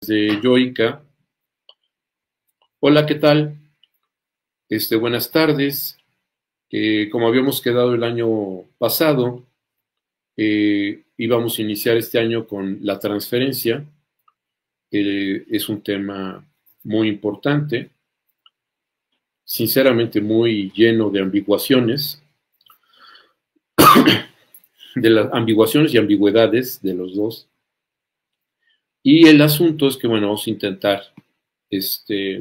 desde Yoica. Hola, ¿qué tal? Buenas tardes. Como habíamos quedado el año pasado, íbamos a iniciar este año con la transferencia. Es un tema muy importante, sinceramente muy lleno de ambiguaciones, de las ambiguaciones y ambigüedades de los dos. Y el asunto es que, bueno, vamos a intentar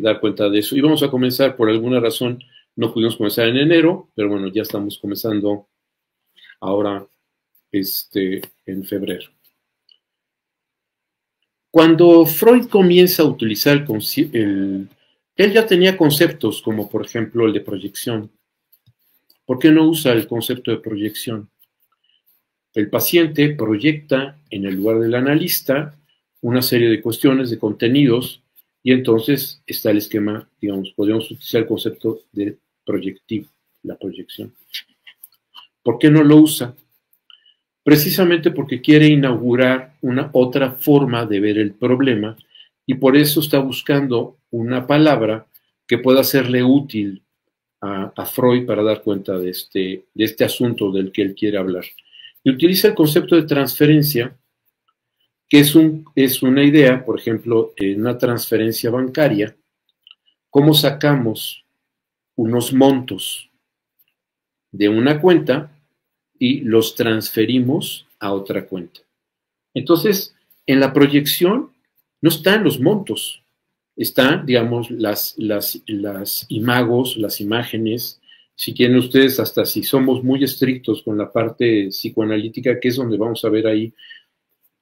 dar cuenta de eso. Y vamos a comenzar, por alguna razón, no pudimos comenzar en enero, pero bueno, ya estamos comenzando ahora en febrero. Cuando Freud comienza a utilizar él ya tenía conceptos como, por ejemplo, el de proyección. ¿Por qué no usa el concepto de proyección? El paciente proyecta en el lugar del analista una serie de cuestiones, de contenidos, y entonces está el esquema, digamos, podríamos utilizar el concepto de proyectivo, la proyección. ¿Por qué no lo usa? Precisamente porque quiere inaugurar una otra forma de ver el problema y por eso está buscando una palabra que pueda serle útil a Freud para dar cuenta de este asunto del que él quiere hablar. Y utiliza el concepto de transferencia, que es una idea, por ejemplo, en una transferencia bancaria, cómo sacamos unos montos de una cuenta y los transferimos a otra cuenta. Entonces, en la proyección no están los montos, están, digamos, las imagos, las imágenes. Si quieren ustedes, hasta si somos muy estrictos con la parte psicoanalítica, que es donde vamos a ver ahí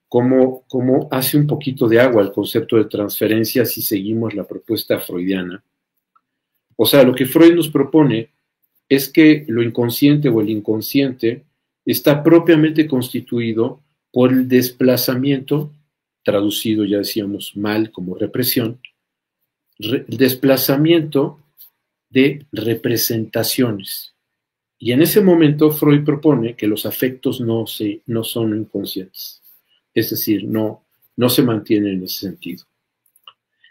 cómo hace un poquito de agua el concepto de transferencia si seguimos la propuesta freudiana. O sea, lo que Freud nos propone es que lo inconsciente o el inconsciente está propiamente constituido por el desplazamiento, traducido ya decíamos mal como represión, el desplazamiento de representaciones. Y en ese momento Freud propone que los afectos no son inconscientes, es decir, no se mantienen en ese sentido.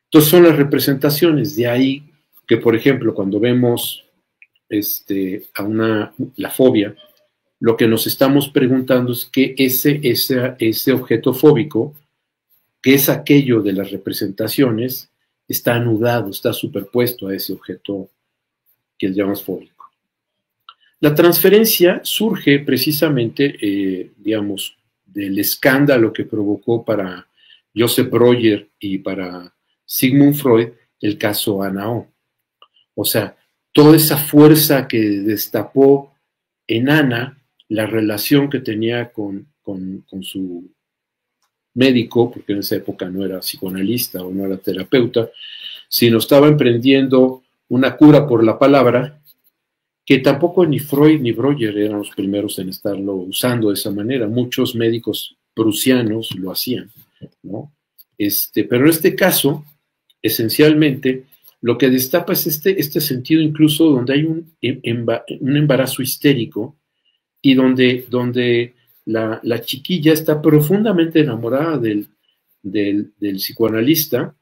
Entonces son las representaciones, de ahí que, por ejemplo, cuando vemos la fobia, lo que nos estamos preguntando es que ese objeto fóbico, que es aquello de las representaciones, está anudado, está superpuesto a ese objeto que llamamos fóbico. La transferencia surge precisamente, digamos, del escándalo que provocó para Joseph Breuer y para Sigmund Freud el caso Ana O. O sea, toda esa fuerza que destapó en Ana la relación que tenía con su médico, porque en esa época no era psicoanalista o no era terapeuta, sino estaba emprendiendo una cura por la palabra, que tampoco ni Freud ni Breuer eran los primeros en estarlo usando de esa manera. Muchos médicos prusianos lo hacían, ¿no? Pero en este caso, esencialmente, lo que destapa es este sentido incluso donde hay un embarazo histérico y donde la chiquilla está profundamente enamorada del psicoanalista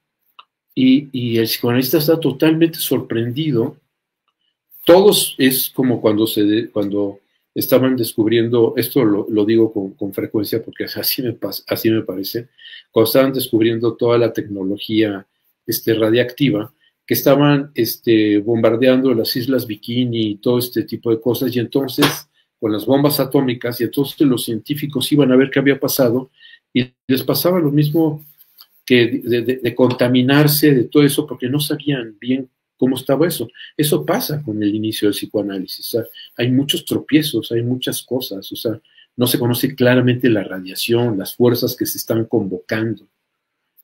y el psicoanalista está totalmente sorprendido. Todos es como cuando estaban descubriendo, esto lo digo con frecuencia porque así me parece, cuando estaban descubriendo toda la tecnología radiactiva, que estaban bombardeando las islas Bikini y todo este tipo de cosas, y entonces con las bombas atómicas, y entonces los científicos iban a ver qué había pasado, y les pasaba lo mismo que de contaminarse de todo eso, porque no sabían bien cómo estaba eso. Eso pasa con el inicio del psicoanálisis. O sea, hay muchos tropiezos, hay muchas cosas, o sea, no se conoce claramente la radiación, las fuerzas que se están convocando.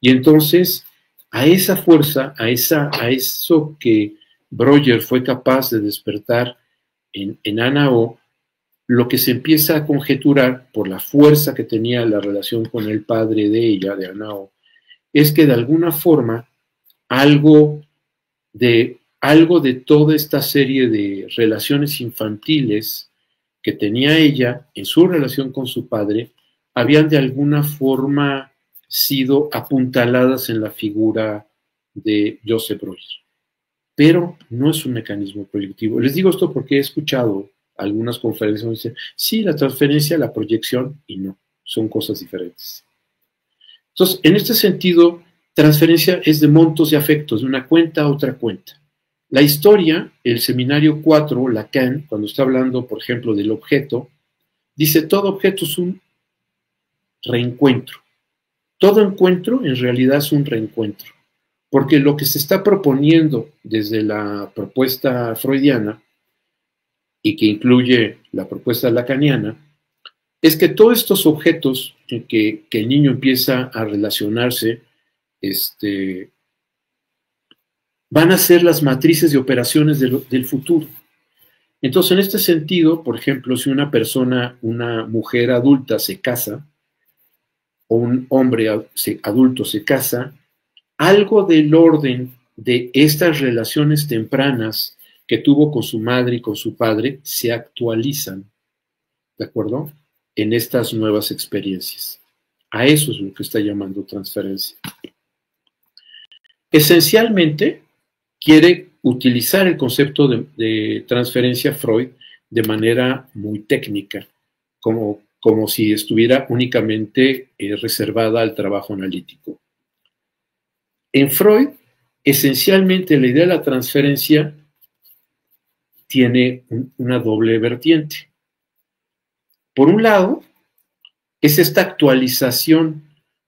Y entonces, a esa fuerza, a eso que Breuer fue capaz de despertar en Ana O, lo que se empieza a conjeturar por la fuerza que tenía la relación con el padre de ella, de Ana O, es que de alguna forma algo de toda esta serie de relaciones infantiles que tenía ella en su relación con su padre habían de alguna forma sido apuntaladas en la figura de Joseph Breuer. Pero no es un mecanismo proyectivo. Les digo esto porque he escuchado algunas conferencias donde dicen, sí, la transferencia, la proyección, y no, son cosas diferentes. Entonces, en este sentido, transferencia es de montos de afectos, de una cuenta a otra cuenta. La historia, el seminario 4, Lacan, cuando está hablando, por ejemplo, del objeto, dice, todo objeto es un reencuentro. Todo encuentro en realidad es un reencuentro, porque lo que se está proponiendo desde la propuesta freudiana y que incluye la propuesta lacaniana, es que todos estos objetos en que el niño empieza a relacionarse, van a ser las matrices de operaciones del futuro. Entonces, en este sentido, por ejemplo, si una persona, una mujer adulta se casa, o un hombre adulto se casa, algo del orden de estas relaciones tempranas que tuvo con su madre y con su padre se actualizan, ¿de acuerdo? En estas nuevas experiencias. A eso es lo que está llamando transferencia. Esencialmente, quiere utilizar el concepto de transferencia Freud de manera muy técnica, como si estuviera únicamente reservada al trabajo analítico. En Freud, esencialmente la idea de la transferencia tiene una doble vertiente. Por un lado, es esta actualización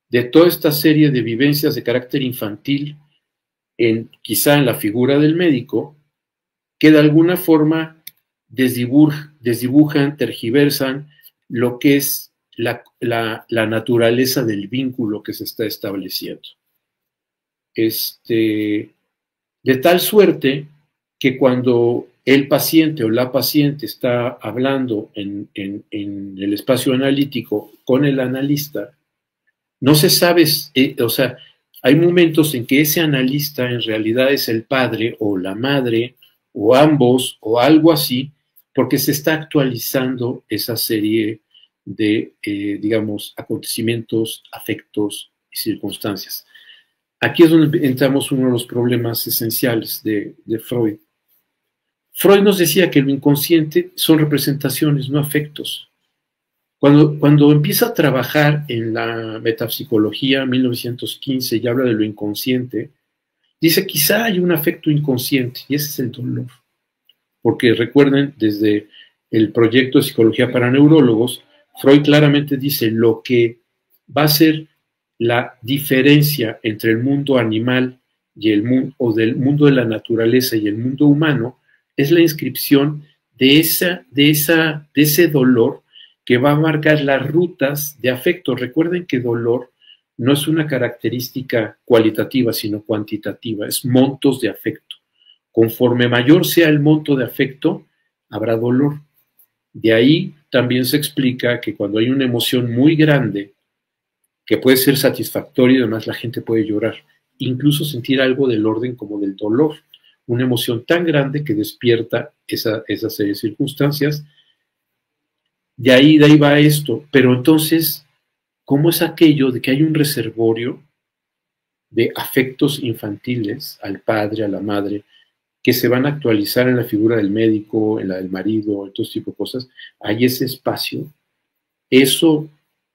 de toda esta serie de vivencias de carácter infantil, quizá en la figura del médico, que de alguna forma desdibujan, tergiversan lo que es la naturaleza del vínculo que se está estableciendo. De tal suerte que cuando el paciente o la paciente está hablando en el espacio analítico con el analista, no se sabe, o sea, hay momentos en que ese analista en realidad es el padre o la madre o ambos o algo así, porque se está actualizando esa serie de, digamos, acontecimientos, afectos y circunstancias. Aquí es donde entramos uno de los problemas esenciales de Freud. Freud nos decía que lo inconsciente son representaciones, no afectos. Cuando empieza a trabajar en la metapsicología, 1915, y habla de lo inconsciente, dice quizá hay un afecto inconsciente, y ese es el dolor. Porque recuerden, desde el proyecto de psicología para neurólogos, Freud claramente dice lo que va a ser la diferencia entre el mundo animal y el mundo, o del mundo de la naturaleza y el mundo humano, es la inscripción de ese dolor que va a marcar las rutas de afecto. Recuerden que dolor no es una característica cualitativa, sino cuantitativa, es montos de afecto. Conforme mayor sea el monto de afecto, habrá dolor. De ahí también se explica que cuando hay una emoción muy grande, que puede ser satisfactoria y además la gente puede llorar, incluso sentir algo del orden como del dolor, una emoción tan grande que despierta esa serie de circunstancias. De ahí va esto, pero entonces, ¿cómo es aquello de que hay un reservorio de afectos infantiles al padre, a la madre, que se van a actualizar en la figura del médico, en la del marido, en todo este tipo de cosas? Hay ese espacio, eso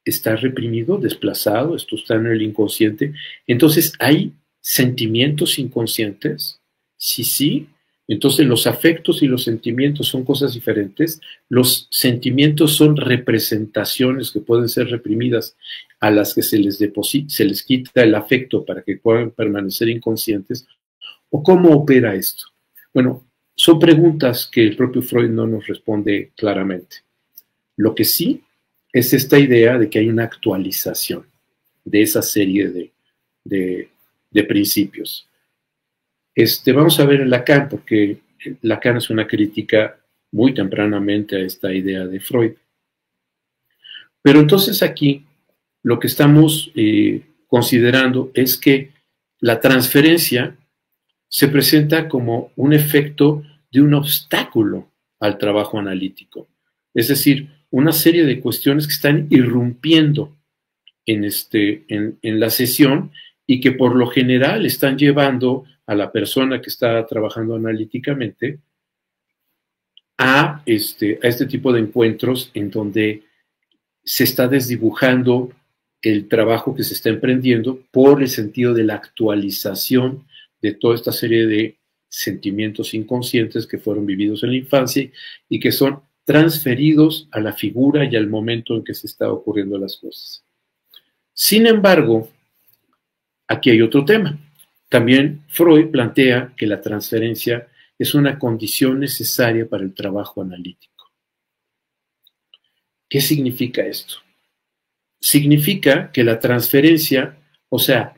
está reprimido, desplazado, esto está en el inconsciente. Entonces, ¿hay sentimientos inconscientes? Sí. Entonces, los afectos y los sentimientos son cosas diferentes. Los sentimientos son representaciones que pueden ser reprimidas, a las que se les quita el afecto para que puedan permanecer inconscientes. ¿O cómo opera esto? Bueno, son preguntas que el propio Freud no nos responde claramente. Lo que sí es esta idea de que hay una actualización de esa serie de principios. Vamos a ver en Lacan, porque Lacan es una crítica muy tempranamente a esta idea de Freud. Pero entonces aquí lo que estamos considerando es que la transferencia se presenta como un efecto de un obstáculo al trabajo analítico. Es decir, una serie de cuestiones que están irrumpiendo en la sesión y que por lo general están llevando a la persona que está trabajando analíticamente a este tipo de encuentros en donde se está desdibujando el trabajo que se está emprendiendo por el sentido de la actualización de toda esta serie de sentimientos inconscientes que fueron vividos en la infancia y que son transferidos a la figura y al momento en que se está ocurriendo las cosas. Sin embargo, aquí hay otro tema. También Freud plantea que la transferencia es una condición necesaria para el trabajo analítico. ¿Qué significa esto? Significa que la transferencia, o sea,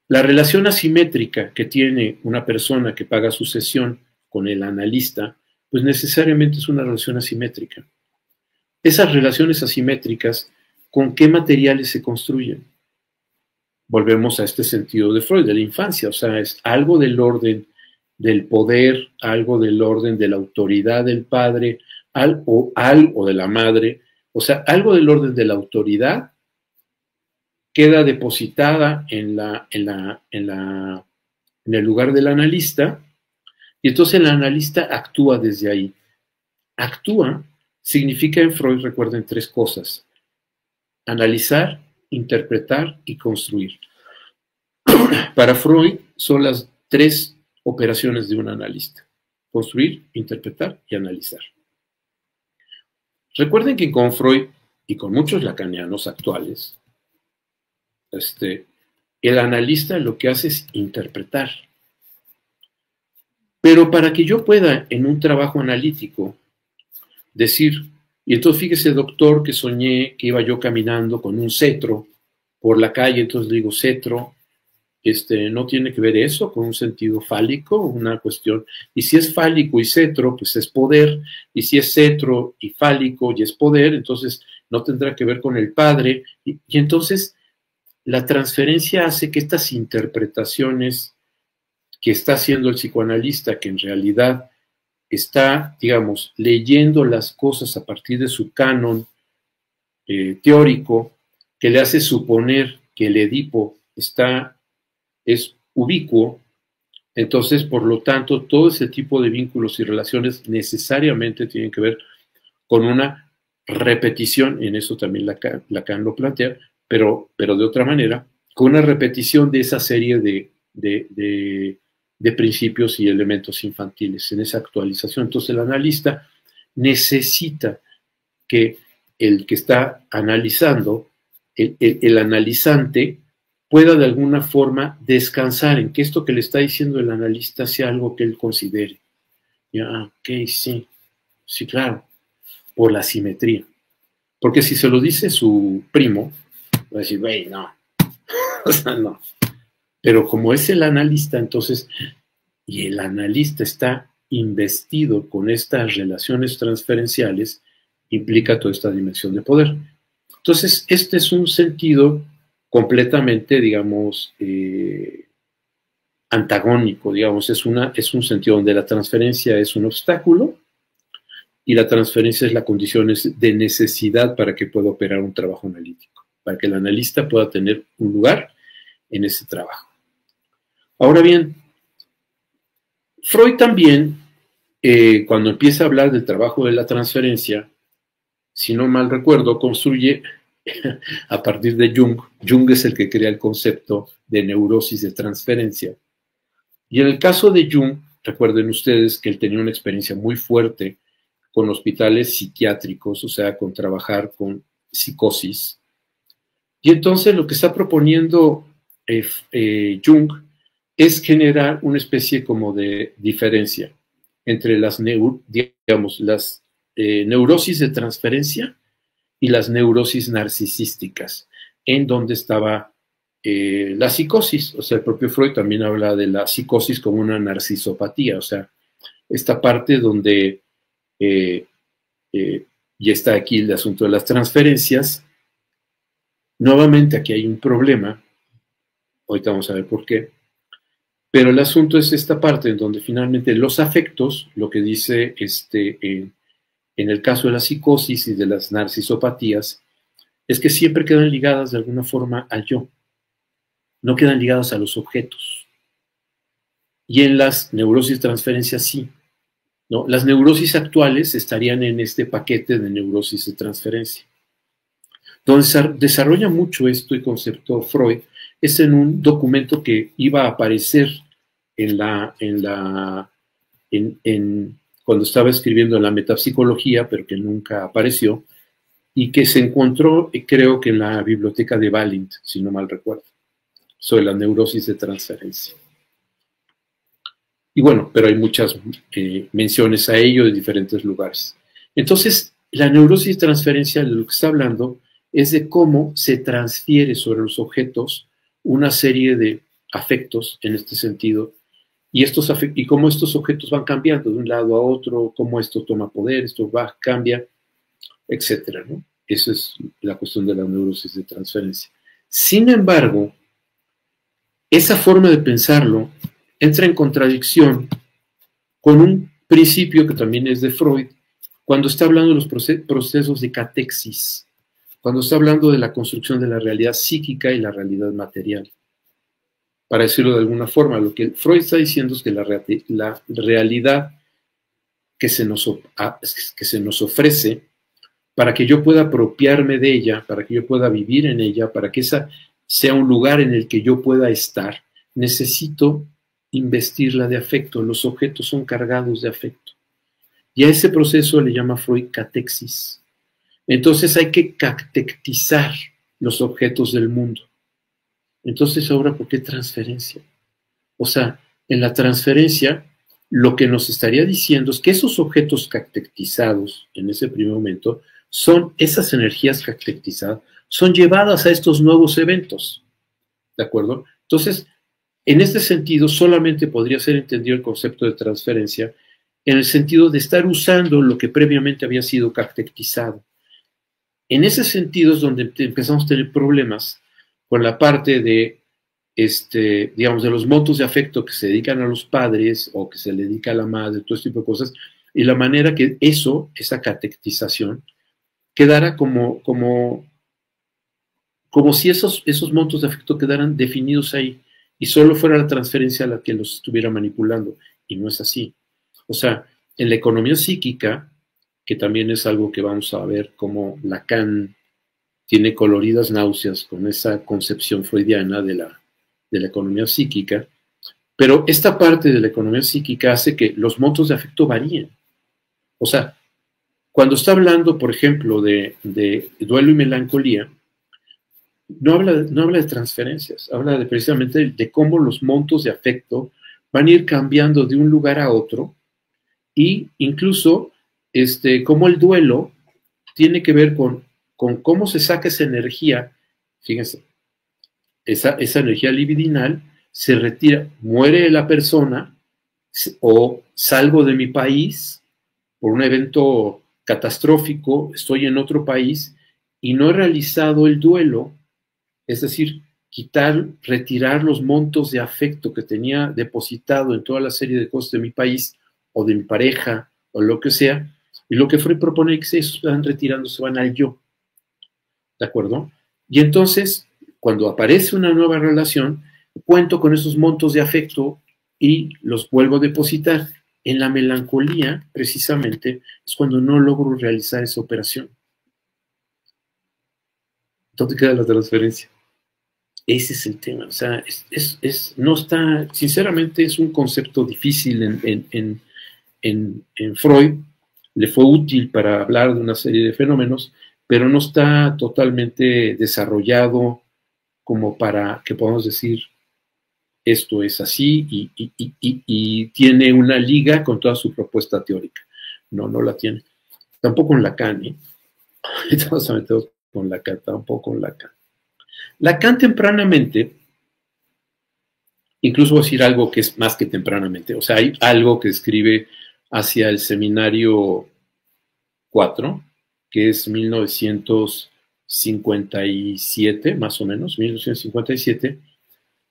la relación asimétrica que tiene una persona que paga su sesión con el analista, pues necesariamente es una relación asimétrica. Esas relaciones asimétricas, ¿con qué materiales se construyen? Volvemos a este sentido de Freud, de la infancia, o sea, es algo del orden del poder, algo del orden de la autoridad del padre, o de la madre, o sea, algo del orden de la autoridad queda depositada en el lugar del analista, y entonces el analista actúa desde ahí. Actúa significa en Freud, recuerden, tres cosas: analizar, interpretar y construir. Para Freud son las tres operaciones de un analista: construir, interpretar y analizar. Recuerden que con Freud y con muchos lacanianos actuales, el analista lo que hace es interpretar. Pero para que yo pueda en un trabajo analítico decir, y entonces fíjese, doctor, que soñé que iba yo caminando con un cetro por la calle, entonces digo, cetro, no tiene que ver eso con un sentido fálico, una cuestión, y si es fálico y cetro, pues es poder, y si es cetro y fálico y es poder, entonces no tendrá que ver con el padre, y entonces la transferencia hace que estas interpretaciones que está haciendo el psicoanalista, que en realidad está, digamos, leyendo las cosas a partir de su canon teórico, que le hace suponer que el Edipo es ubicuo, entonces, por lo tanto, todo ese tipo de vínculos y relaciones necesariamente tienen que ver con una repetición, en eso también Lacan lo plantea, pero de otra manera, con una repetición de esa serie de principios y elementos infantiles, en esa actualización. Entonces, el analista necesita que el que está analizando, el analizante, pueda de alguna forma descansar en que esto que le está diciendo el analista sea algo que él considere. Ya, ok, sí, claro, por la simetría. Porque si se lo dice su primo, va a decir, güey, no, o sea, no. Pero como es el analista, entonces, y el analista está investido con estas relaciones transferenciales, implica toda esta dimensión de poder. Entonces, este es un sentido completamente, digamos, antagónico, digamos, es un sentido donde la transferencia es un obstáculo y la transferencia es la condición de necesidad para que pueda operar un trabajo analítico, para que el analista pueda tener un lugar en ese trabajo. Ahora bien, Freud también, cuando empieza a hablar del trabajo de la transferencia, si no mal recuerdo, construye a partir de Jung. Jung es el que crea el concepto de neurosis de transferencia. Y en el caso de Jung, recuerden ustedes que él tenía una experiencia muy fuerte con hospitales psiquiátricos, o sea, con trabajar con psicosis. Y entonces lo que está proponiendo Jung es generar una especie como de diferencia entre las neurosis de transferencia y las neurosis narcisísticas, en donde estaba la psicosis. O sea, el propio Freud también habla de la psicosis como una narcisopatía, o sea, esta parte donde, y está aquí el asunto de las transferencias. Nuevamente aquí hay un problema, ahorita vamos a ver por qué, pero el asunto es esta parte en donde finalmente los afectos, lo que dice en el caso de la psicosis y de las narcisopatías, es que siempre quedan ligadas de alguna forma al yo, no quedan ligadas a los objetos. Y en las neurosis de transferencia sí, ¿no? Las neurosis actuales estarían en este paquete de neurosis de transferencia. Donde desarrolla mucho esto y conceptó Freud es en un documento que iba a aparecer cuando estaba escribiendo en la metapsicología, pero que nunca apareció, y que se encontró, creo que en la biblioteca de Balint, si no mal recuerdo, sobre la neurosis de transferencia. Y bueno, pero hay muchas menciones a ello de diferentes lugares. Entonces, la neurosis de transferencia de lo que está hablando es de cómo se transfiere sobre los objetos una serie de afectos en este sentido, y cómo estos objetos van cambiando de un lado a otro, cómo esto toma poder, esto va, cambia, etcétera, ¿no? Esa es la cuestión de la neurosis de transferencia. Sin embargo, esa forma de pensarlo entra en contradicción con un principio que también es de Freud, cuando está hablando de los procesos de catexis, cuando está hablando de la construcción de la realidad psíquica y la realidad material. Para decirlo de alguna forma, lo que Freud está diciendo es que la realidad que se nos ofrece, para que yo pueda apropiarme de ella, para que yo pueda vivir en ella, para que esa sea un lugar en el que yo pueda estar, necesito investirla de afecto. Los objetos son cargados de afecto. Y a ese proceso le llama Freud catexis. Entonces hay que catectizar los objetos del mundo. Entonces ahora, ¿por qué transferencia? O sea, en la transferencia, lo que nos estaría diciendo es que esos objetos catectizados en ese primer momento son esas energías catectizadas, son llevadas a estos nuevos eventos. ¿De acuerdo? Entonces, en este sentido, solamente podría ser entendido el concepto de transferencia en el sentido de estar usando lo que previamente había sido catectizado. En ese sentido es donde empezamos a tener problemas con la parte de, digamos, de los montos de afecto que se dedican a los padres o que se le dedica a la madre, todo este tipo de cosas, y la manera que esa catectización, quedara como si esos montos de afecto quedaran definidos ahí y solo fuera la transferencia la que los estuviera manipulando. Y no es así. O sea, en la economía psíquica, que también es algo que vamos a ver cómo Lacan tiene coloridas náuseas con esa concepción freudiana de la economía psíquica, pero esta parte de la economía psíquica hace que los montos de afecto varíen. O sea, cuando está hablando, por ejemplo, de duelo y melancolía, no habla de transferencias, habla precisamente de cómo los montos de afecto van a ir cambiando de un lugar a otro, y incluso cómo el duelo tiene que ver con cómo se saca esa energía. Fíjense, esa energía libidinal se retira, muere la persona, o salgo de mi país por un evento catastrófico, estoy en otro país y no he realizado el duelo, es decir, retirar los montos de afecto que tenía depositado en toda la serie de cosas de mi país o de mi pareja o lo que sea, y lo que Freud propone es que se van retirando, se van al yo. ¿De acuerdo? Y entonces, cuando aparece una nueva relación, cuento con esos montos de afecto y los vuelvo a depositar. En la melancolía, precisamente, es cuando no logro realizar esa operación. ¿Dónde queda la transferencia? Ese es el tema. O sea, no está, sinceramente, es un concepto difícil en Freud. Le fue útil para hablar de una serie de fenómenos, pero no está totalmente desarrollado como para que podamos decir esto es así y tiene una liga con toda su propuesta teórica. No la tiene. Tampoco en Lacan, ¿eh? Estamos metidos con Lacan, tampoco en Lacan. Lacan tempranamente, incluso voy a decir algo que es más que tempranamente, o sea, hay algo que escribe hacia el seminario 4, que es 1957, más o menos, 1957,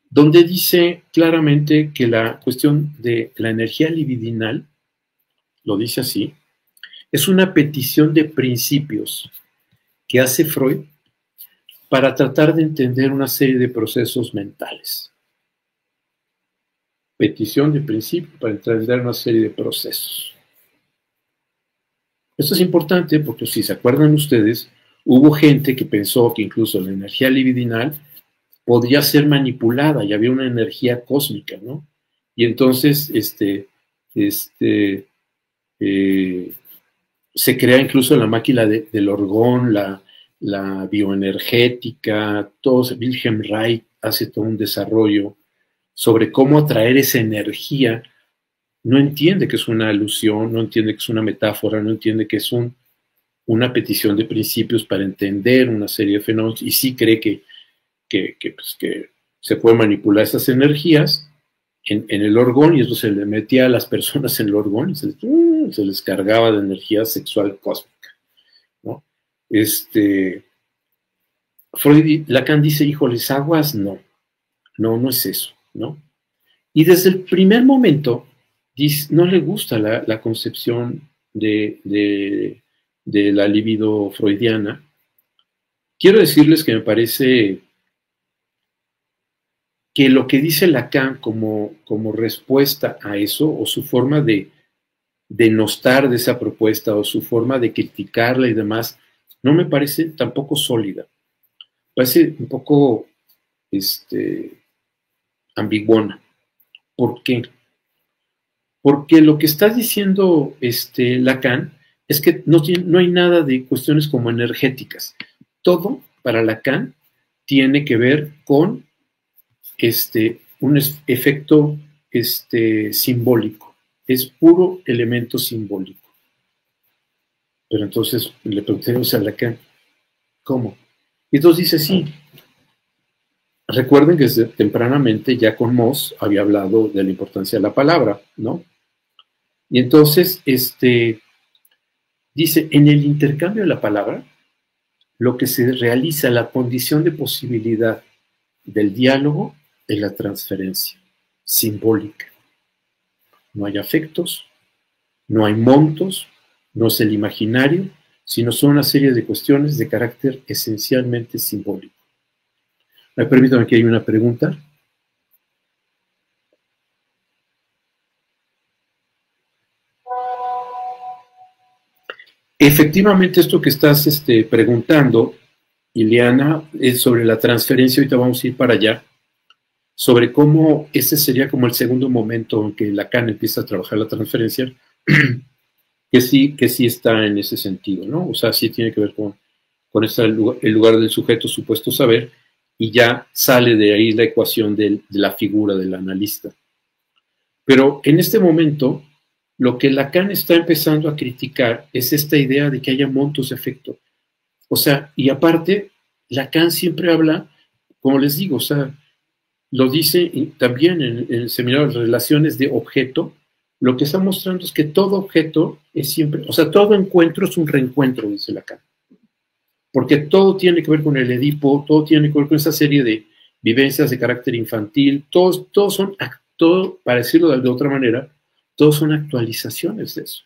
donde dice claramente que la cuestión de la energía libidinal, lo dice así, es una petición de principios que hace Freud para tratar de entender una serie de procesos mentales. Petición de principio para entender una serie de procesos. Esto es importante porque, si se acuerdan ustedes, hubo gente que pensó que incluso la energía libidinal podía ser manipulada y había una energía cósmica, ¿no? Y entonces se crea incluso la máquina del orgón, la bioenergética, todo. Wilhelm Reich hace todo un desarrollo sobre cómo atraer esa energía. No entiende que es una alusión, no entiende que es una metáfora, no entiende que es una petición de principios para entender una serie de fenómenos, y sí cree que se puede manipular esas energías en el orgón, y eso se le metía a las personas en el orgón y se les cargaba de energía sexual cósmica, ¿no? Lacan dice, híjoles, aguas, no es eso, ¿no? Y desde el primer momento no le gusta la concepción de la libido freudiana. Quiero decirles que me parece que lo que dice Lacan como respuesta a eso, o su forma de denostar de esa propuesta, o su forma de criticarla y demás, no me parece tampoco sólida. Parece un poco ambiguona. ¿Por qué? Porque lo que está diciendo Lacan es que no hay nada de cuestiones como energéticas. Todo para Lacan tiene que ver con un efecto simbólico. Es puro elemento simbólico. Pero entonces le preguntamos a Lacan, ¿cómo? Y entonces dice, sí. Recuerden que desde tempranamente ya con Moss había hablado de la importancia de la palabra, ¿no? Y entonces, dice, en el intercambio de la palabra, lo que se realiza, la condición de posibilidad del diálogo, es la transferencia simbólica. No hay afectos, no hay montos, no es el imaginario, sino son una serie de cuestiones de carácter esencialmente simbólico. Permítanme que hay una pregunta. Efectivamente, esto que estás preguntando, Ileana, es sobre la transferencia. Ahorita vamos a ir para allá, sobre cómo ese sería como el segundo momento en que Lacan empieza a trabajar la transferencia, que sí está en ese sentido, ¿no? O sea, sí tiene que ver con el lugar del sujeto supuesto saber, y ya sale de ahí la ecuación de la figura del analista. Pero en este momento, lo que Lacan está empezando a criticar es esta idea de que haya montos de efecto. O sea, y aparte, Lacan siempre habla, como les digo, o sea, lo dice también en el seminario de relaciones de objeto. Lo que está mostrando es que todo objeto es siempre, o sea, todo encuentro es un reencuentro, dice Lacan. Porque todo tiene que ver con el Edipo, todo tiene que ver con esa serie de vivencias de carácter infantil, todos son, para decirlo de otra manera, todos son actualizaciones de eso.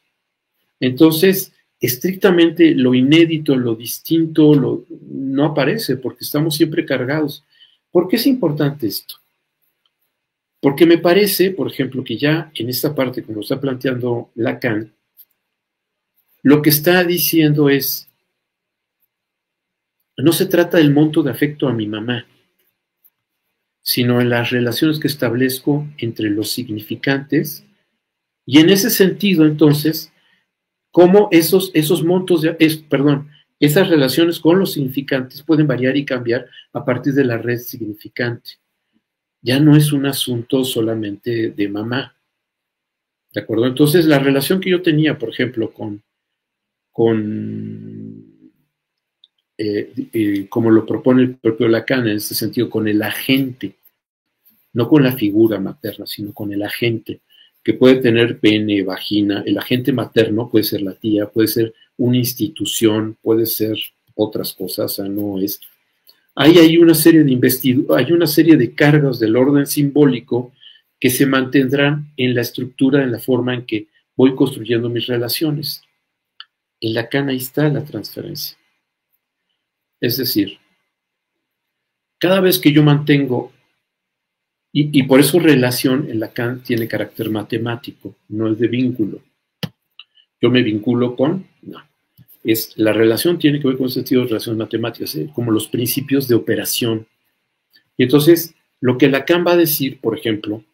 Entonces, estrictamente lo inédito, lo distinto, no aparece, porque estamos siempre cargados. ¿Por qué es importante esto? Porque me parece, por ejemplo, que ya en esta parte, como está planteando Lacan, lo que está diciendo es, no se trata del monto de afecto a mi mamá, sino en las relaciones que establezco entre los significantes, y en ese sentido, entonces, cómo esos montos, esas relaciones con los significantes pueden variar y cambiar a partir de la red significante. Ya no es un asunto solamente de mamá, ¿de acuerdo? Entonces, la relación que yo tenía, por ejemplo, como lo propone el propio Lacan en ese sentido, con el agente, no con la figura materna, sino con el agente, que puede tener pene, vagina. El agente materno puede ser la tía, puede ser una institución, puede ser otras cosas, o sea, no es. Ahí hay una serie de hay una serie de cargas del orden simbólico que se mantendrán en la estructura, en la forma en que voy construyendo mis relaciones. En Lacan ahí está la transferencia. Es decir, Cada vez que yo mantengo, y por eso relación en Lacan tiene carácter matemático, no es de vínculo. Yo me vinculo con, no. La relación tiene que ver con el sentido de relaciones matemáticas, como los principios de operación. Y entonces, lo que Lacan va a decir, por ejemplo,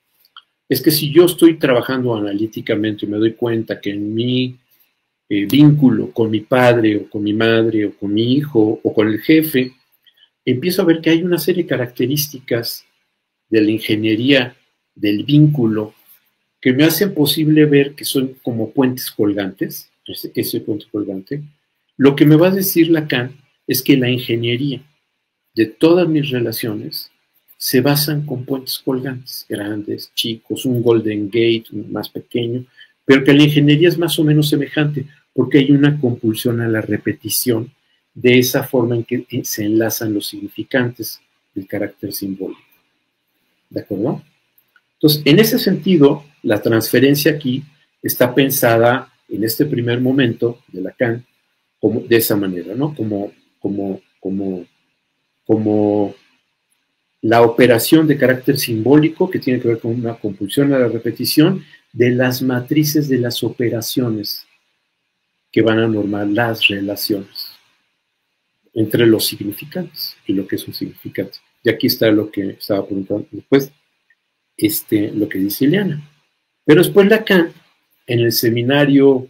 es que si yo estoy trabajando analíticamente y me doy cuenta que en mi vínculo con mi padre o con mi madre o con mi hijo o con el jefe, empiezo a ver que hay una serie de características de la ingeniería del vínculo que me hacen posible ver que son como puentes colgantes, ese puente colgante. Lo que me va a decir Lacan es que la ingeniería de todas mis relaciones se basan con puentes colgantes, grandes, chicos, un Golden Gate más pequeño, pero que la ingeniería es más o menos semejante porque hay una compulsión a la repetición de esa forma en que se enlazan los significantes del carácter simbólico. ¿De acuerdo? Entonces, en ese sentido, la transferencia aquí está pensada en este primer momento de Lacan como, de esa manera, ¿no? Como la operación de carácter simbólico que tiene que ver con una compulsión a la repetición de las matrices de las operaciones que van a normar las relaciones entre los significantes y lo que es un significante. Y aquí está lo que estaba preguntando después, lo que dice Ileana. Pero después Lacan, en el seminario,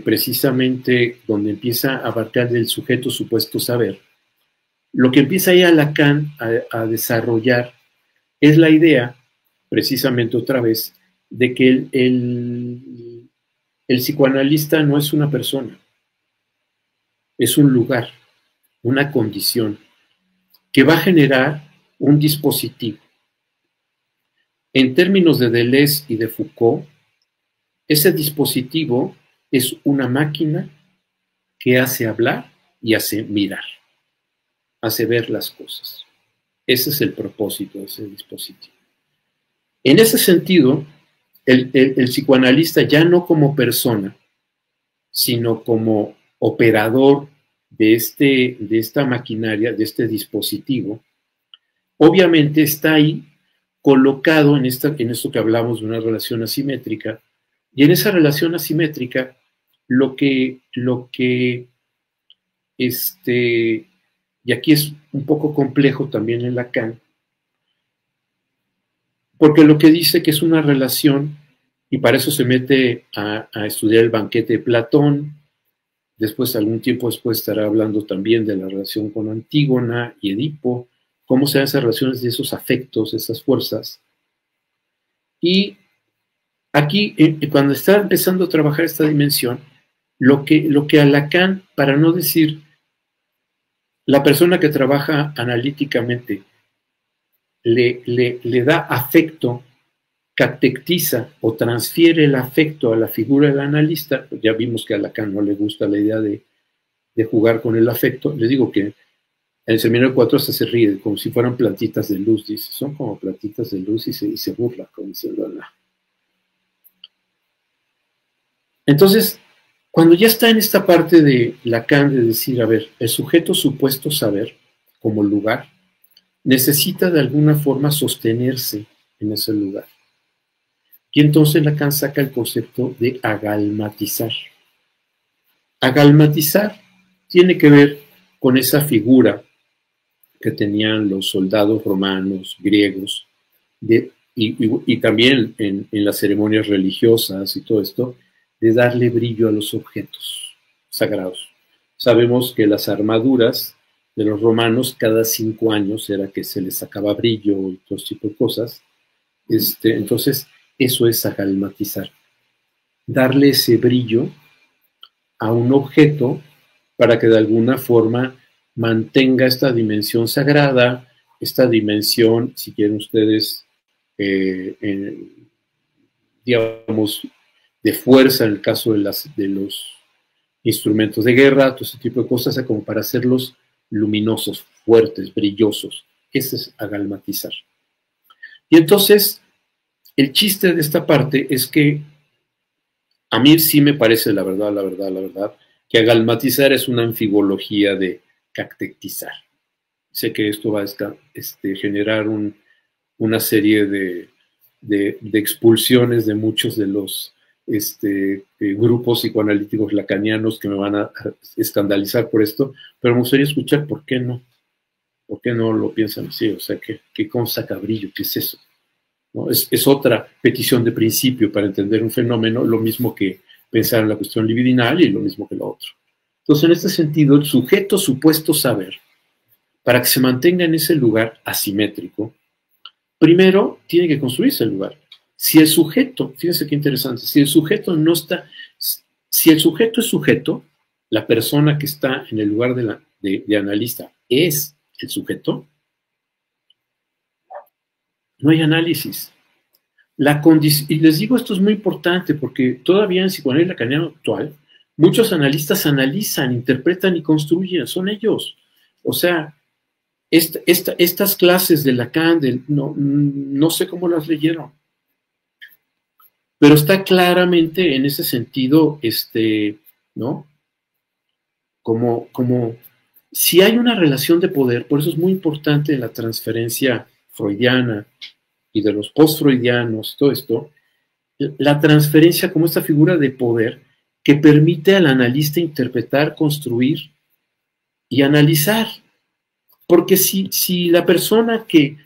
precisamente donde empieza a abarcar del sujeto supuesto saber, lo que empieza ya Lacan a desarrollar es la idea, precisamente otra vez, de que el psicoanalista no es una persona, es un lugar, una condición, que va a generar un dispositivo. En términos de Deleuze y de Foucault, ese dispositivo es una máquina que hace hablar y hace mirar, hace ver las cosas. Ese es el propósito de ese dispositivo. En ese sentido, el psicoanalista ya no como persona, sino como operador de esta maquinaria, de este dispositivo, obviamente está ahí colocado en esto que hablamos de una relación asimétrica, y en esa relación asimétrica y aquí es un poco complejo también en Lacan, porque lo que dice que es una relación, y para eso se mete a estudiar el banquete de Platón, después, algún tiempo después, estará hablando también de la relación con Antígona y Edipo, cómo se dan esas relaciones de esos afectos, esas fuerzas. Y aquí, cuando está empezando a trabajar esta dimensión, lo que a Lacan, para no decir la persona que trabaja analíticamente, le da afecto, catectiza o transfiere el afecto a la figura del analista, ya vimos que a Lacan no le gusta la idea de jugar con el afecto. Les digo que en el seminario 4 hasta se ríe, como si fueran plantitas de luz, dice, son como plantitas de luz y se burla, como diciendo, no. Entonces, cuando ya está en esta parte de Lacan de decir, a ver, el sujeto supuesto saber, como lugar, necesita de alguna forma sostenerse en ese lugar. Y entonces Lacan saca el concepto de agalmatizar. Agalmatizar tiene que ver con esa figura que tenían los soldados romanos, griegos, y también en las ceremonias religiosas y todo esto, de darle brillo a los objetos sagrados. Sabemos que las armaduras de los romanos cada 5 años era que se les sacaba brillo y todo tipo de cosas. Entonces, eso es agalmatizar. Darle ese brillo a un objeto para que de alguna forma mantenga esta dimensión sagrada, esta dimensión, si quieren ustedes, digamos, de fuerza en el caso de los instrumentos de guerra, todo ese tipo de cosas, como para hacerlos luminosos, fuertes, brillosos. Ese es agalmatizar. Y entonces, el chiste de esta parte es que a mí sí me parece, la verdad, que agalmatizar es una anfibología de cactectizar. Sé que esto va a generar una serie de expulsiones de muchos de los grupos psicoanalíticos lacanianos que me van a escandalizar por esto, pero me gustaría escuchar por qué no. ¿Por qué no lo piensan así? O sea, ¿qué consta cabrillo? ¿Qué es eso? ¿No? Es otra petición de principio para entender un fenómeno, lo mismo que pensar en la cuestión libidinal y lo mismo que lo otro. Entonces, en este sentido, el sujeto supuesto saber, para que se mantenga en ese lugar asimétrico, primero tiene que construirse el lugar. Si el sujeto, fíjense qué interesante, si el sujeto no está, si el sujeto es sujeto, la persona que está en el lugar de analista es el sujeto, no hay análisis. Y les digo, esto es muy importante porque todavía en psicoanálisis lacaniano actual, muchos analistas analizan, interpretan y construyen, son ellos. O sea, estas clases de Lacan, no sé cómo las leyeron, pero está claramente en ese sentido, ¿no? Como si hay una relación de poder, por eso es muy importante la transferencia freudiana y de los post-freudianos, todo esto, la transferencia como esta figura de poder que permite al analista interpretar, construir y analizar. Porque si la persona que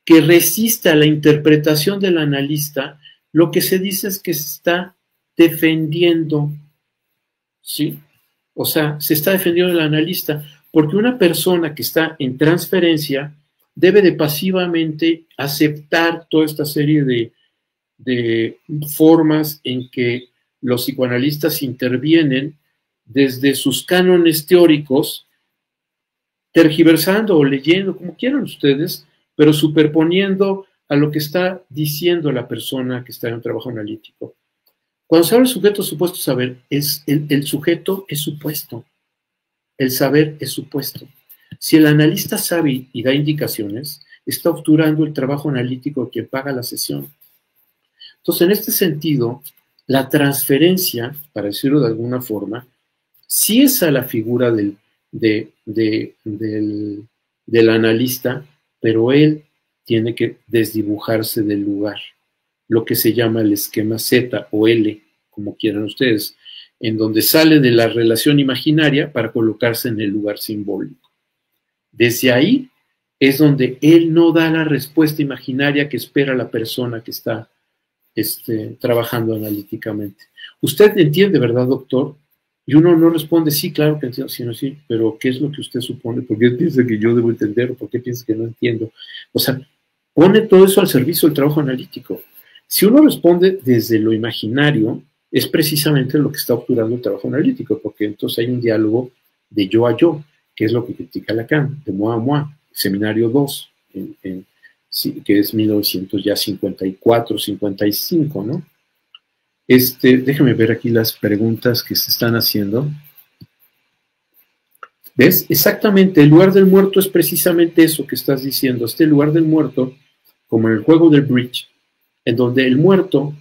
resiste a la interpretación del analista, lo que se dice es que se está defendiendo, ¿sí? O sea, se está defendiendo del analista, porque una persona que está en transferencia debe de pasivamente aceptar toda esta serie de formas en que los psicoanalistas intervienen desde sus cánones teóricos, tergiversando o leyendo, como quieran ustedes, pero superponiendo a lo que está diciendo la persona que está en un trabajo analítico. Cuando se habla de sujeto supuesto saber, el sujeto es supuesto, el saber es supuesto. Si el analista sabe y da indicaciones, está obturando el trabajo analítico de quien paga la sesión. Entonces, en este sentido, la transferencia, para decirlo de alguna forma, sí es a la figura del analista, pero él tiene que desdibujarse del lugar, lo que se llama el esquema Z o L, como quieran ustedes, en donde sale de la relación imaginaria para colocarse en el lugar simbólico. Desde ahí es donde él no da la respuesta imaginaria que espera la persona que está trabajando analíticamente. Usted entiende, ¿verdad, doctor? Y uno no responde, sí, claro que entiendo, sino sí, pero ¿qué es lo que usted supone? ¿Por qué piensa que yo debo entender o por qué piensa que no entiendo? O sea, pone todo eso al servicio del trabajo analítico. Si uno responde desde lo imaginario, es precisamente lo que está obturando el trabajo analítico, porque entonces hay un diálogo de yo a yo, que es lo que critica Lacan, de moi a moi, seminario 2, que es 1954, 55, ¿no? Déjame ver aquí las preguntas que se están haciendo. ¿Ves? Exactamente, el lugar del muerto es precisamente eso que estás diciendo. Este lugar del muerto, como en el juego del bridge, en donde el muerto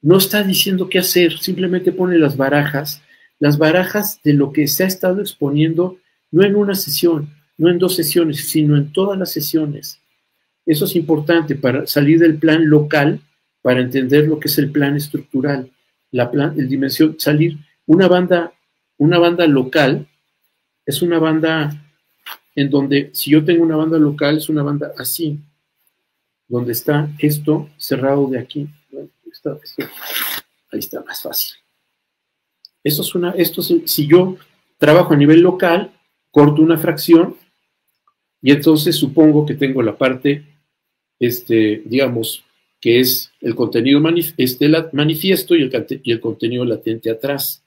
no está diciendo qué hacer, simplemente pone las barajas de lo que se ha estado exponiendo, no en una sesión, no en 2 sesiones, sino en todas las sesiones. Eso es importante para salir del plan local, para entender lo que es el plan estructural, el dimensión, salir, una banda local es una banda en donde, si yo tengo una banda local, es una banda así, donde está esto cerrado de aquí. Ahí está más fácil. Si yo trabajo a nivel local, corto una fracción y entonces supongo que tengo la parte, digamos, que es el contenido manifiesto y el contenido latente atrás.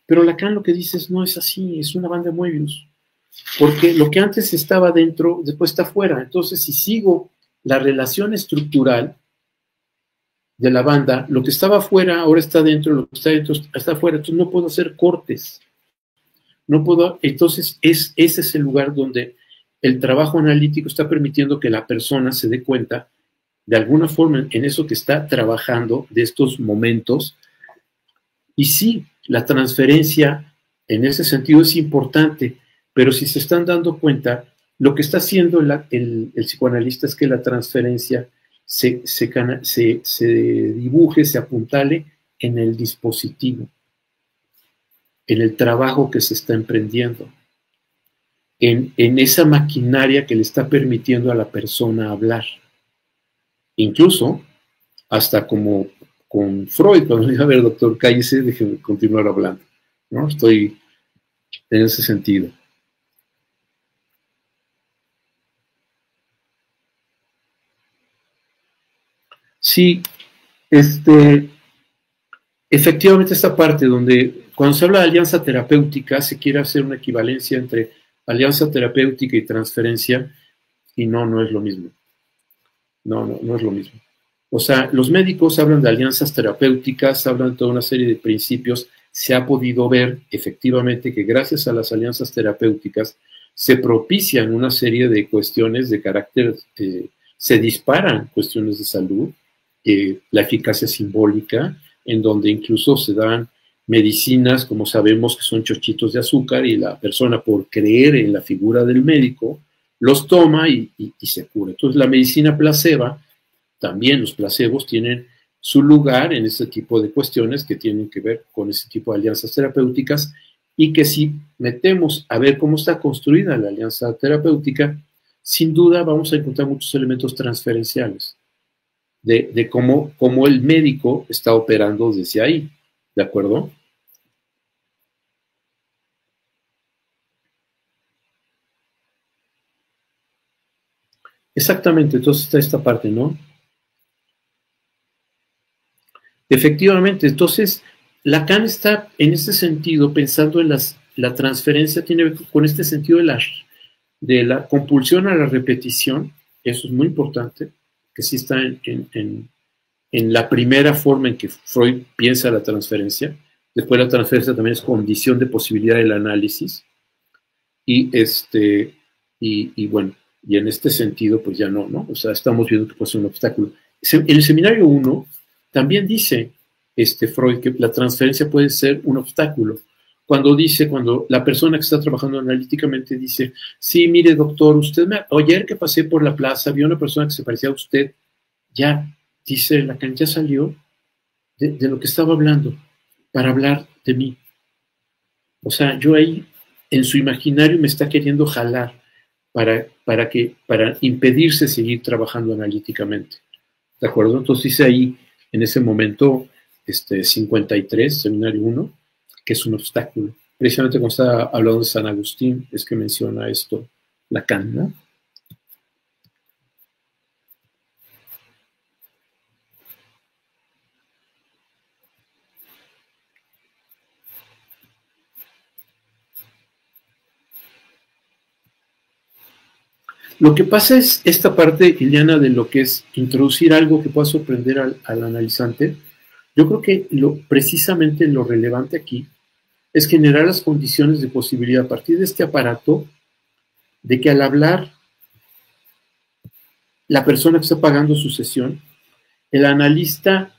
Pero Lacan lo que dice no es así, es una banda Moebius. Porque lo que antes estaba dentro, después está fuera. Entonces, si sigo la relación estructural de la banda, lo que estaba afuera ahora está dentro, lo que está dentro está afuera, entonces no puedo hacer cortes. No puedo, entonces ese es el lugar donde el trabajo analítico está permitiendo que la persona se dé cuenta de alguna forma en eso que está trabajando, de estos momentos. Y sí, la transferencia en ese sentido es importante, pero si se están dando cuenta, Lo que está haciendo el psicoanalista es que la transferencia se dibuje, se apuntale en el dispositivo, en el trabajo que se está emprendiendo, en esa maquinaria que le está permitiendo a la persona hablar. Incluso, hasta como con Freud, cuando le dijo, a ver, doctor, cállese, déjeme continuar hablando, ¿no? Estoy en ese sentido. Sí, efectivamente esta parte donde cuando se habla de alianza terapéutica se quiere hacer una equivalencia entre alianza terapéutica y transferencia, y no es lo mismo. No es lo mismo. O sea, los médicos hablan de alianzas terapéuticas, hablan de toda una serie de principios. Se ha podido ver efectivamente que gracias a las alianzas terapéuticas se propician una serie de cuestiones de carácter, se disparan cuestiones de salud, la eficacia simbólica, en donde incluso se dan medicinas, como sabemos, que son chochitos de azúcar, y la persona, por creer en la figura del médico, los toma y se cura. Entonces, la medicina placebo, también los placebos tienen su lugar en este tipo de cuestiones que tienen que ver con ese tipo de alianzas terapéuticas, y que si metemos a ver cómo está construida la alianza terapéutica, sin duda vamos a encontrar muchos elementos transferenciales de cómo el médico está operando desde ahí, ¿de acuerdo? Exactamente, entonces está esta parte, ¿no? Efectivamente, entonces Lacan está en ese sentido pensando en la transferencia, tiene que ver con este sentido de la compulsión a la repetición. Eso es muy importante, que sí está en la primera forma en que Freud piensa la transferencia. Después la transferencia también es condición de posibilidad del análisis, y bueno, y en este sentido pues ya no, o sea, estamos viendo que puede ser un obstáculo. En el seminario 1 también dice Freud que la transferencia puede ser un obstáculo. Cuando la persona que está trabajando analíticamente dice, sí, mire doctor, ayer que pasé por la plaza vi a una persona que se parecía a usted, ya, dice Lacan, ya salió de lo que estaba hablando para hablar de mí. O sea, yo ahí, en su imaginario, me está queriendo jalar para impedirse seguir trabajando analíticamente. ¿De acuerdo? Entonces dice ahí, en ese momento, 53, seminario 1, que es un obstáculo. Precisamente cuando está hablando de San Agustín, es que menciona esto Lacan, ¿no? Lo que pasa es esta parte, Iliana, de lo que es introducir algo que pueda sorprender al analizante. Yo creo que precisamente lo relevante aquí es generar las condiciones de posibilidad a partir de este aparato de que al hablar la persona que está pagando su sesión, el analista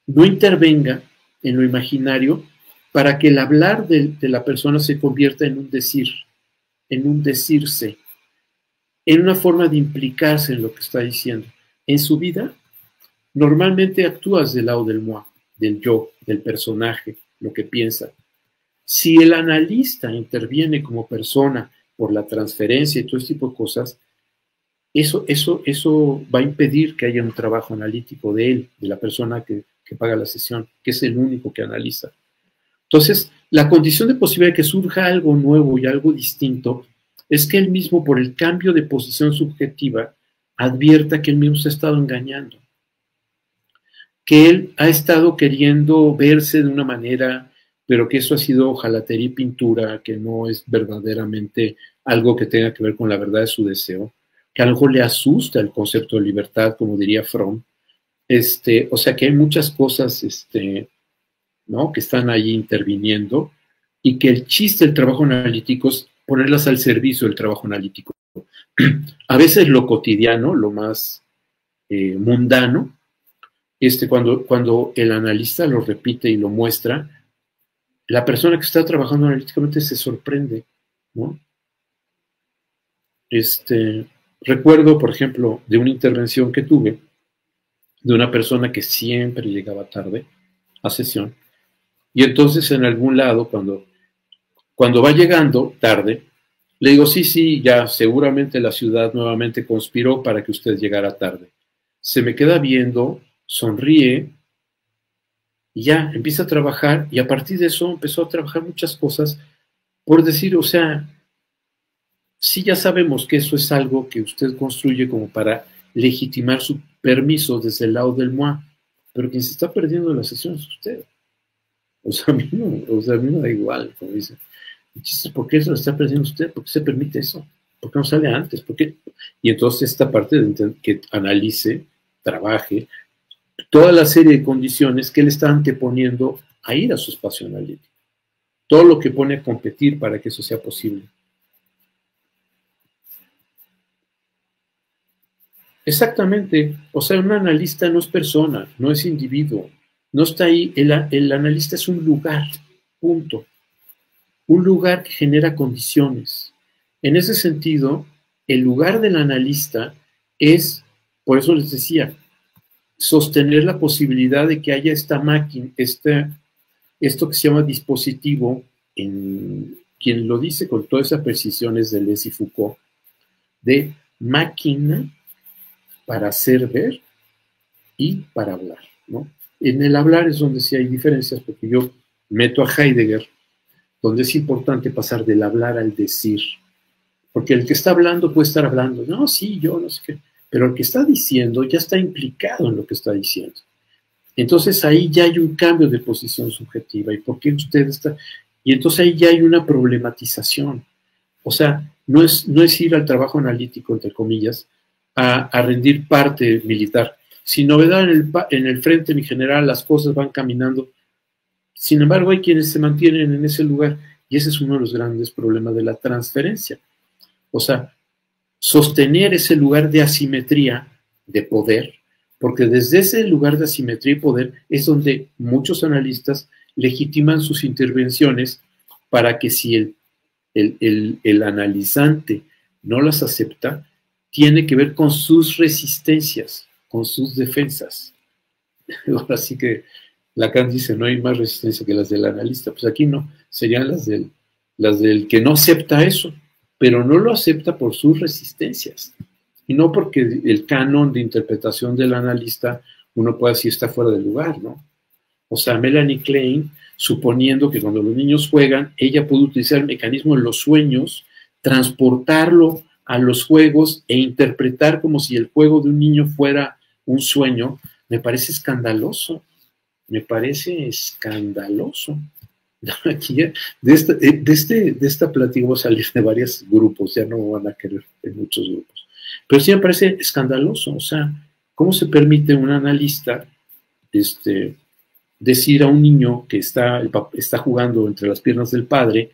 no intervenga en lo imaginario para que el hablar de la persona se convierta en un decir, en un decirse, en una forma de implicarse en lo que está diciendo. En su vida, normalmente actúas del lado del moi, del yo, del personaje, lo que piensa. Si el analista interviene como persona por la transferencia y todo ese tipo de cosas, eso va a impedir que haya un trabajo analítico de él, de la persona que paga la sesión, que es el único que analiza. Entonces, la condición de posibilidad de que surja algo nuevo y algo distinto es que él mismo, por el cambio de posición subjetiva, advierta que él mismo se ha estado engañando, que él ha estado queriendo verse de una manera, pero que eso ha sido hojalatería y pintura, que no es verdaderamente algo que tenga que ver con la verdad de su deseo, que algo le asusta el concepto de libertad, como diría Fromm. O sea que hay muchas cosas, ¿no?, que están ahí interviniendo, y que el chiste del trabajo analítico es ponerlas al servicio del trabajo analítico. A veces lo cotidiano, lo más mundano, cuando el analista lo repite y lo muestra, la persona que está trabajando analíticamente se sorprende, ¿no? Recuerdo, por ejemplo, de una intervención que tuve de una persona que siempre llegaba tarde a sesión, y entonces en algún lado, cuando va llegando tarde, le digo, sí, sí, ya seguramente la ciudad nuevamente conspiró para que usted llegara tarde. Se me queda viendo, sonríe, y ya empieza a trabajar, y a partir de eso empezó a trabajar muchas cosas, por decir, o sea, sí ya sabemos que eso es algo que usted construye como para legitimar su permiso desde el lado del MOA, pero quien se está perdiendo la sesión es usted. O sea, a mí me da igual, como dice. El chiste es por qué se lo está perdiendo usted, por qué se permite eso, por qué no sale antes, por qué. Y entonces esta parte de que analice, trabaje, toda la serie de condiciones que él está anteponiendo a ir a su espacio analítico. Todo lo que pone a competir para que eso sea posible. Exactamente. O sea, un analista no es persona, no es individuo. No está ahí. El analista es un lugar, punto. Un lugar que genera condiciones. En ese sentido, el lugar del analista es, por eso les decía, sostener la posibilidad de que haya esta máquina, esto que se llama dispositivo, quien lo dice con toda esa precisión es Deleuze y Foucault, de máquina para hacer ver y para hablar, ¿no? En el hablar es donde sí hay diferencias, porque yo meto a Heidegger, donde es importante pasar del hablar al decir, porque el que está hablando puede estar hablando, no, sí, yo no sé qué, pero el que está diciendo ya está implicado en lo que está diciendo. Entonces ahí ya hay un cambio de posición subjetiva, y por qué usted está, y entonces ahí ya hay una problematización. O sea, no es ir al trabajo analítico, entre comillas, a rendir parte militar. Sin novedad en el frente, mi general, las cosas van caminando. Sin embargo, hay quienes se mantienen en ese lugar, y ese es uno de los grandes problemas de la transferencia. O sea, sostener ese lugar de asimetría, de poder, porque desde ese lugar de asimetría y poder es donde muchos analistas legitiman sus intervenciones para que si el analizante no las acepta, tiene que ver con sus resistencias, con sus defensas. Ahora sí que Lacan dice, no hay más resistencia que las del analista. Pues aquí no, serían las del que no acepta eso, pero no lo acepta por sus resistencias. Y no porque el canon de interpretación del analista uno pueda decir está fuera de lugar, ¿no? O sea, Melanie Klein, suponiendo que cuando los niños juegan, ella puede utilizar el mecanismo de los sueños, transportarlo a los juegos e interpretar como si el juego de un niño fuera un sueño, me parece escandaloso. Me parece escandaloso. Aquí, de esta plática voy a salir de varios grupos, ya no van a querer en muchos grupos. Pero sí me parece escandaloso, o sea, ¿cómo se permite un analista decir a un niño que está jugando entre las piernas del padre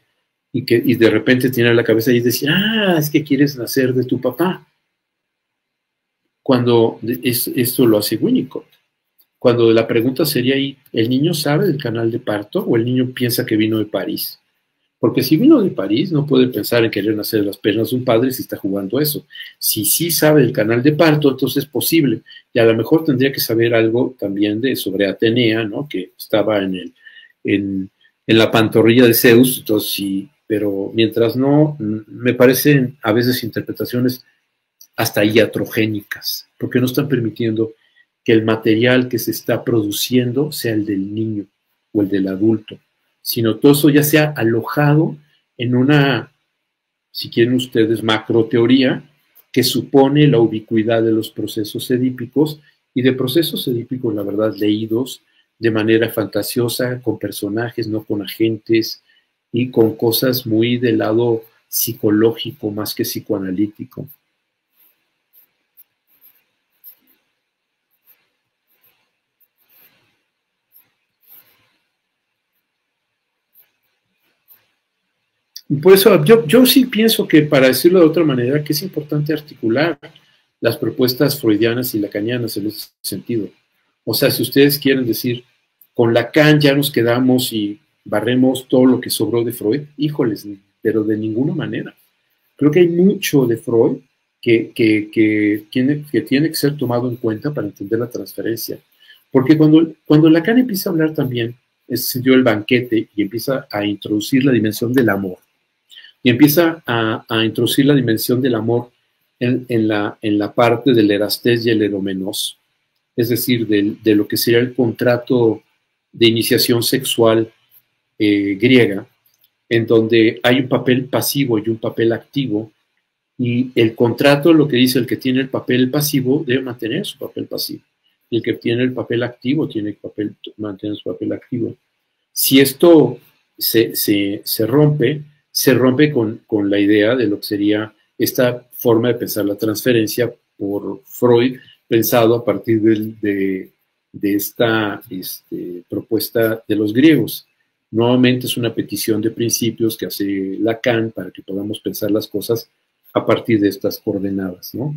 y de repente tiene la cabeza y decir, es que quieres nacer de tu papá? Cuando esto lo hace Winnicott. Cuando la pregunta sería ahí, ¿el niño sabe del canal de parto o el niño piensa que vino de París? Porque si vino de París, no puede pensar en querer nacer de las piernas de un padre si está jugando eso. Si sí sabe del canal de parto, entonces es posible. Y a lo mejor tendría que saber algo también sobre Atenea, ¿no? Que estaba en la pantorrilla de Zeus. Entonces sí, pero mientras no, me parecen a veces interpretaciones hasta iatrogénicas, porque no están permitiendo que el material que se está produciendo sea el del niño o el del adulto, sino todo eso ya sea alojado en una, si quieren ustedes, macroteoría que supone la ubicuidad de los procesos edípicos y de procesos edípicos, la verdad, leídos de manera fantasiosa, con personajes, no con agentes, y con cosas muy del lado psicológico más que psicoanalítico. Por eso yo sí pienso que, para decirlo de otra manera, que es importante articular las propuestas freudianas y lacanianas en ese sentido. O sea, si ustedes quieren decir, con Lacan ya nos quedamos y barremos todo lo que sobró de Freud, híjoles, pero de ninguna manera. Creo que hay mucho de Freud que tiene que ser tomado en cuenta para entender la transferencia. Porque cuando Lacan empieza a hablar también, en ese sentido del banquete, y empieza a introducir la dimensión del amor, y empieza a introducir la dimensión del amor en la parte del erastés y el eromenos, es decir, de lo que sería el contrato de iniciación sexual griega, en donde hay un papel pasivo y un papel activo, y el contrato lo que dice el que tiene el papel pasivo debe mantener su papel pasivo, y el que tiene el papel activo tiene que mantener su papel activo. Si esto se rompe con la idea de lo que sería esta forma de pensar la transferencia por Freud, pensado a partir de esta propuesta de los griegos. Nuevamente es una petición de principios que hace Lacan para que podamos pensar las cosas a partir de estas coordenadas, ¿no?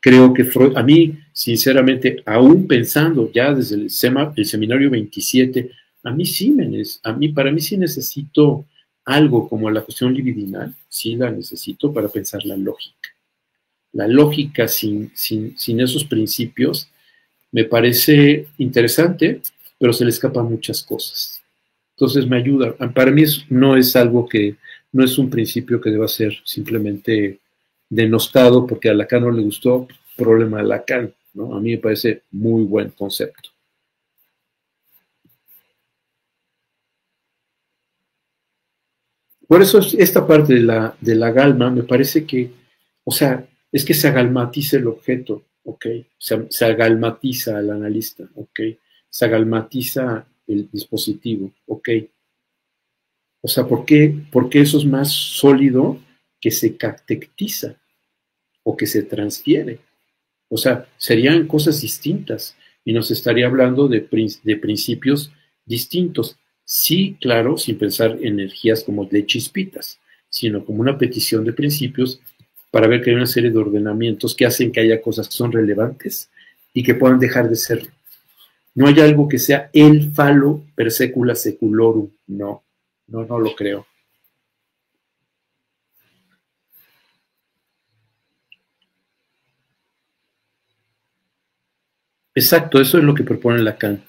Creo que Freud, a mí, sinceramente, aún pensando ya desde el seminario 27, para mí sí necesito algo como la cuestión libidinal, sí la necesito para pensar la lógica. La lógica sin esos principios me parece interesante, pero se le escapan muchas cosas. Entonces me ayuda. Para mí no es algo que, no es un principio que deba ser simplemente denostado porque a Lacan no le gustó, problema de Lacan, ¿no? A mí me parece muy buen concepto. Por eso esta parte de la galma me parece que, o sea, es que se agalmatiza el objeto, ¿ok? Se agalmatiza al analista, ¿ok? Se agalmatiza el dispositivo, ¿ok? O sea, ¿por qué eso es más sólido que se catectiza o que se transfiere? O sea, serían cosas distintas y nos estaría hablando de principios distintos. Sí, claro, sin pensar en energías como de chispitas, sino como una petición de principios para ver que hay una serie de ordenamientos que hacen que haya cosas que son relevantes y que puedan dejar de serlo. No hay algo que sea el falo per secula seculorum, no lo creo. Exacto, eso es lo que propone Lacan,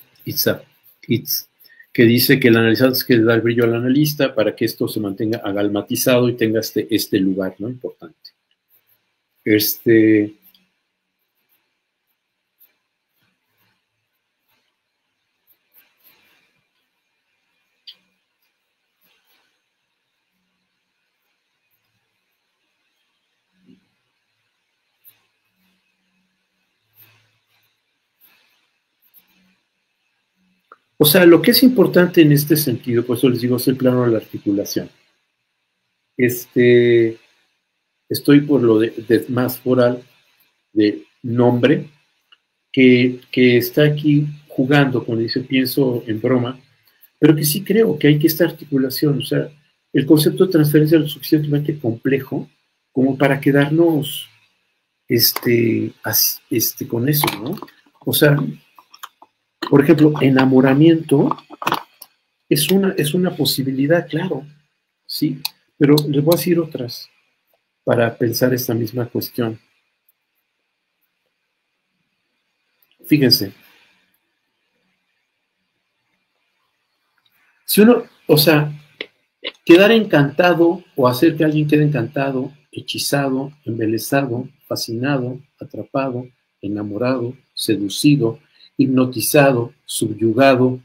que dice que el analizante es que le da el brillo al analista para que esto se mantenga agalmatizado y tenga este lugar, ¿no? Importante. O sea, lo que es importante en este sentido, por eso les digo, es el plano de la articulación. Estoy por lo de más foral, de nombre, que está aquí jugando, cuando dice pienso en broma, pero que sí creo que hay que esta articulación, o sea, el concepto de transferencia es lo suficientemente complejo como para quedarnos con eso, ¿no? O sea, por ejemplo, enamoramiento es una posibilidad, claro, sí, pero les voy a decir otras para pensar esta misma cuestión. Fíjense, si uno, o sea, quedar encantado o hacer que alguien quede encantado, hechizado, embelesado, fascinado, atrapado, enamorado, seducido, hipnotizado, subyugado,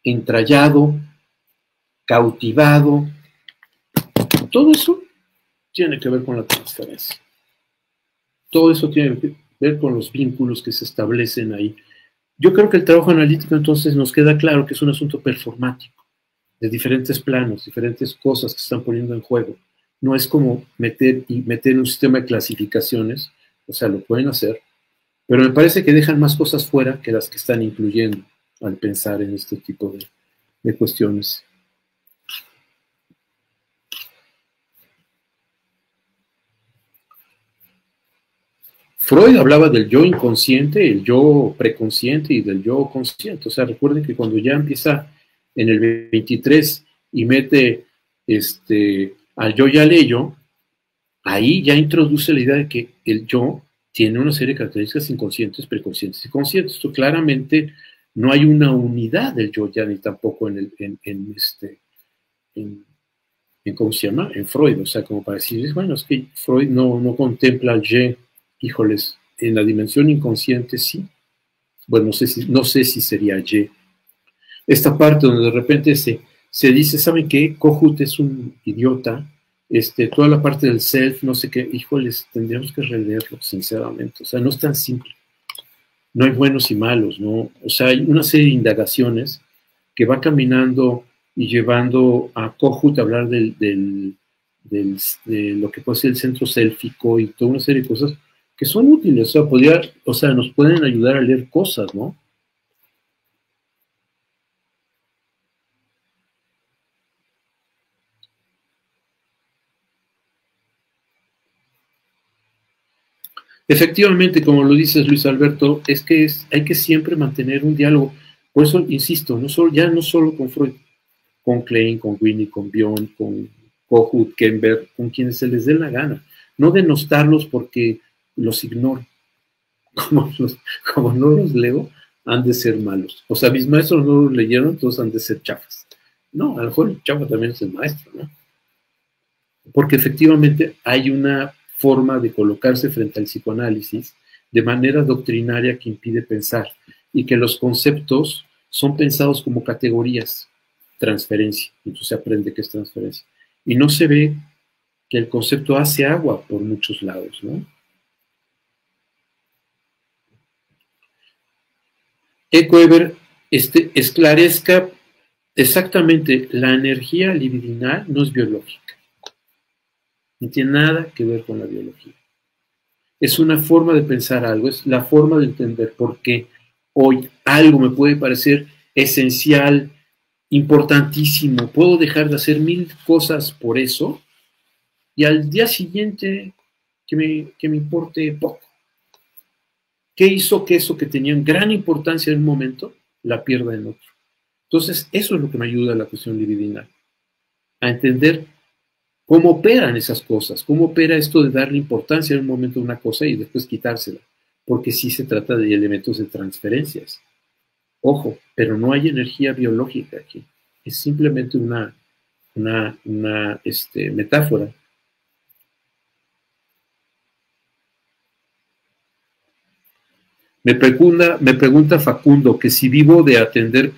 entrallado, cautivado, todo eso tiene que ver con la transferencia. Todo eso tiene que ver con los vínculos que se establecen ahí. Yo creo que el trabajo analítico entonces nos queda claro que es un asunto performático, de diferentes planos, diferentes cosas que se están poniendo en juego. No es como meter en un sistema de clasificaciones, o sea, lo pueden hacer, pero me parece que dejan más cosas fuera que las que están incluyendo al pensar en este tipo de cuestiones. Freud hablaba del yo inconsciente, el yo preconsciente y del yo consciente. O sea, recuerden que cuando ya empieza en el 23 y mete al yo y al ello, ahí ya introduce la idea de que el yo tiene una serie de características inconscientes, preconscientes y conscientes. Esto claramente no hay una unidad del yo ya ni tampoco en ¿cómo se llama? En Freud, o sea, como para decir, bueno, es que Freud no contempla al yo, híjoles, en la dimensión inconsciente sí. Bueno, no sé si sería yo. Esta parte donde de repente se dice, ¿saben qué? Kohut es un idiota, toda la parte del self, no sé qué, híjoles, tendríamos que releerlo, sinceramente. O sea, no es tan simple. No hay buenos y malos, ¿no? O sea, hay una serie de indagaciones que va caminando y llevando a Kohut a hablar de lo que puede ser el centro sélfico y toda una serie de cosas que son útiles, o sea, nos pueden ayudar a leer cosas, ¿no? Efectivamente, como lo dices Luis Alberto, es que hay que siempre mantener un diálogo. Por eso, insisto, ya no solo con Freud, con Klein, con Winnie, con Bion, con Kohut, Kember, con quienes se les dé la gana. No denostarlos porque los ignoro. Como no los leo, han de ser malos. O sea, mis maestros no los leyeron, entonces han de ser chafas. No, a lo mejor el chafa también es el maestro, ¿no? Porque efectivamente hay una forma de colocarse frente al psicoanálisis de manera doctrinaria que impide pensar y que los conceptos son pensados como categorías. Transferencia, entonces se aprende qué es transferencia. Y no se ve que el concepto hace agua por muchos lados, ¿no? Ecoever esclarezca exactamente, la energía libidinal no es biológica, no tiene nada que ver con la biología. Es una forma de pensar algo, es la forma de entender por qué hoy algo me puede parecer esencial, importantísimo, puedo dejar de hacer 1000 cosas por eso y al día siguiente que me importe poco. ¿Qué hizo que eso que tenía gran importancia en un momento la pierda en otro? Entonces, eso es lo que me ayuda a la cuestión libidinal, a entender cómo operan esas cosas, cómo opera esto de darle importancia en un momento a una cosa y después quitársela, porque sí se trata de elementos de transferencias. Ojo, pero no hay energía biológica aquí, es simplemente una metáfora. Me pregunta Facundo que si vivo de atender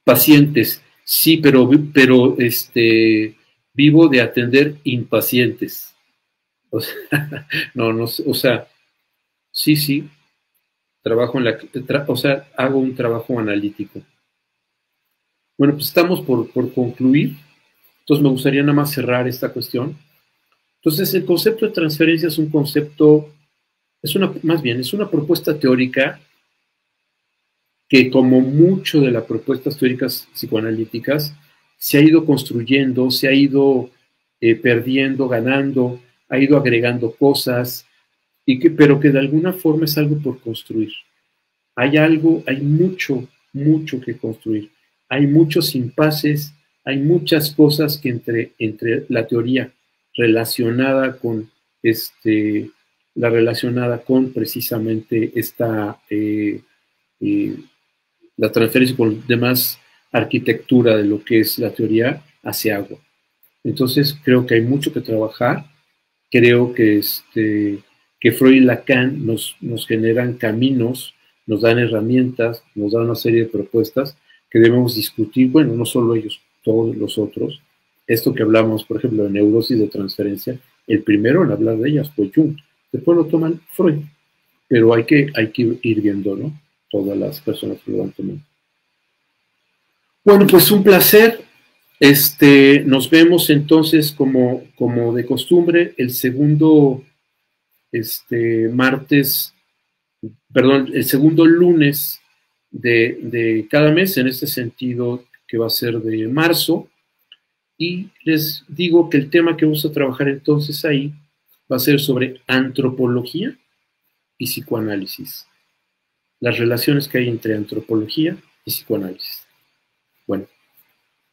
pacientes. Sí, pero vivo de atender impacientes. O sea, no, o sea, sí, trabajo o sea, hago un trabajo analítico. Bueno, pues estamos por concluir. Entonces me gustaría nada más cerrar esta cuestión. Entonces, el concepto de transferencia es un concepto, más bien, es una propuesta teórica que, como mucho de las propuestas teóricas psicoanalíticas, se ha ido construyendo, se ha ido perdiendo, ganando, ha ido agregando cosas, pero que de alguna forma es algo por construir. Hay mucho que construir. Hay muchos impases, hay muchas cosas que entre la teoría relacionada con la relacionada con precisamente la transferencia con demás arquitectura de lo que es la teoría hace agua. Entonces creo que hay mucho que trabajar. Creo que Freud y Lacan nos generan caminos, nos dan herramientas, nos dan una serie de propuestas que debemos discutir, bueno, no solo ellos, todos los otros. Esto que hablamos, por ejemplo, de neurosis de transferencia, el primero en hablar de ellas fue Jung, después lo toman Freud, pero hay que ir viendo, ¿no? Todas las personas que lo van tomando. Bueno, pues un placer. Nos vemos entonces como de costumbre el segundo martes, perdón, el segundo lunes de cada mes, en este sentido que va a ser de marzo. Y les digo que el tema que vamos a trabajar entonces ahí va a ser sobre antropología y psicoanálisis. Las relaciones que hay entre antropología y psicoanálisis. Bueno,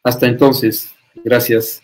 hasta entonces, gracias.